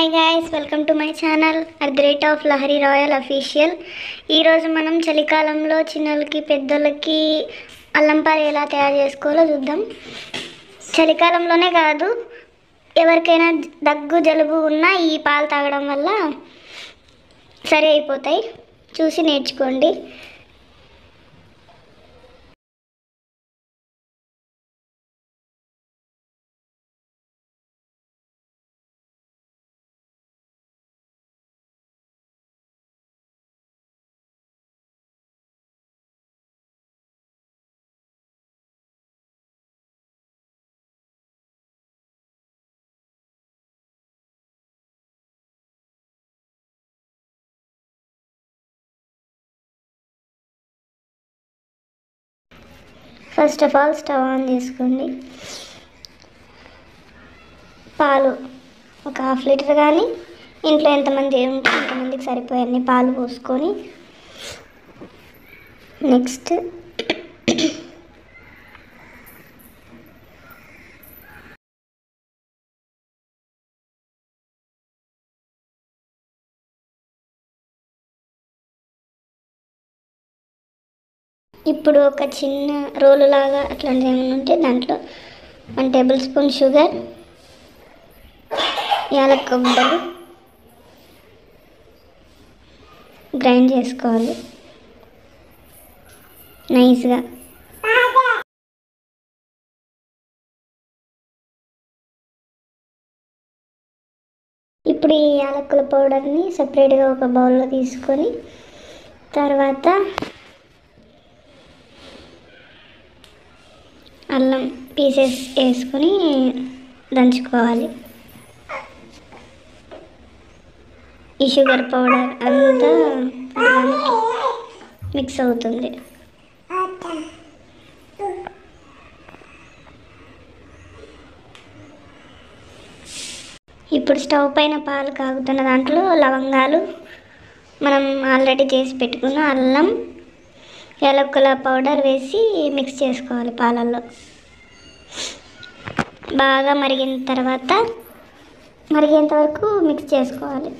Hi guys, welcome to my channel @Lahari Royal Official. ఈరోజు మనం చలికాలంలో చిన్నలకి పెద్దలకి అల్లం పాలు ఎలా తయారు చేసుకోవాలో చూద్దాం. చలికాలంలోనే కాదు, ఎవరికైనా దగ్గు జలుబు ఉన్నా ఈ పాలు తాగడం వల్ల సరి అయిపోతాయి. చూసి నేర్చుకోండి. First of all stove on చేసుకోండి. పాలు ఒక ½ లీటర్ కానీ ఇంట్లో ఎంతమంది ఉంటే అంతమందికి సరిపోయే పాలు పోసుకొని, నెక్స్ట్ ఇప్పుడు ఒక చిన్న రోలు లాగా అట్లాంటిది ఏమైనా ఉంటే దాంట్లో 1 టేబుల్ స్పూన్ షుగర్, యాలక్కాయలు గ్రైండ్ చేసుకోవాలి నైస్గా. ఇప్పుడు ఈ యాలక్కుల పౌడర్ని సపరేట్గా ఒక బౌల్లో తీసుకొని, తర్వాత అల్లం పీసెస్ వేసుకొని దంచుకోవాలి. ఈ షుగర్ పౌడర్ అంతా మిక్స్ అవుతుంది. ఇప్పుడు స్టవ్ పైన పాలు కాగుతున్న దాంట్లో లవంగాలు, మనం ఆల్రెడీ చేసి పెట్టుకున్న అల్లం, యాలక్కుల పౌడర్ వేసి మిక్స్ చేసుకోవాలి పాలల్లో. బాగా మరిగేంత వరకు మిక్స్ చేసుకోవాలి.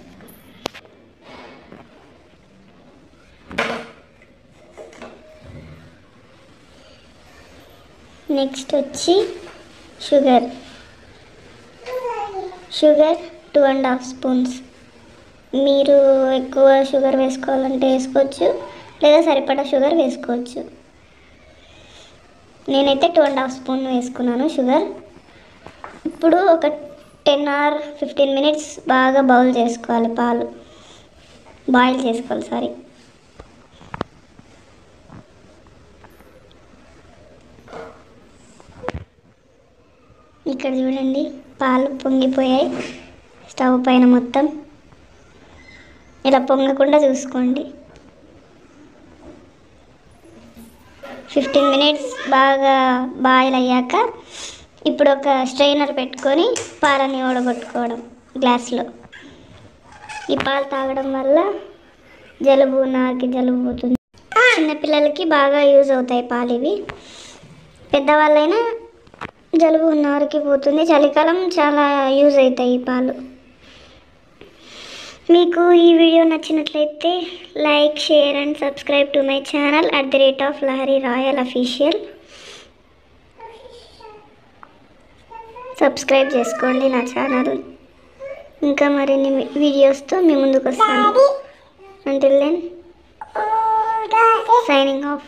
నెక్స్ట్ వచ్చి షుగర్ 2½ స్పూన్స్. మీరు ఎక్కువ షుగర్ వేసుకోవాలంటే వేసుకోవచ్చు, లేదా సరిపడా షుగర్ వేసుకోవచ్చు. నేనైతే 2½ స్పూన్ వేసుకున్నాను షుగర్. ఇప్పుడు ఒక 10 or 15 minutes బాగా బాయిల్ చేసుకోవాలి. ఇక్కడ చూడండి, పాలు పొంగిపోయాయి. స్టవ్ పైన మొత్తం ఇలా పొంగకుండా చూసుకోండి. 15 minutes బాగా బాయిల్ అయ్యాక ఇప్పుడు ఒక స్ట్రైనర్ పెట్టుకొని పాలని ఓడగొట్టుకోవడం గ్లాస్లో. ఈ పాలు తాగడం వల్ల నాకి జలుబు పోతుంది. చిన్నపిల్లలకి బాగా యూజ్ అవుతాయి పాలు ఇవి. పెద్దవాళ్ళైనా జలుబు ఉన్నవారికి పోతుంది. చలికాలం చాలా యూజ్ అవుతాయి ఈ పాలు. మీకు ఈ వీడియో నచ్చినట్లయితే like, share and subscribe to my channel @Lahari Royal Official. Subscribe చేసుకోండి నా ఛానల్. ఇంకా మరిన్ని వీడియోస్తో మీ ముందుకు వస్తాను. Until then, signing off.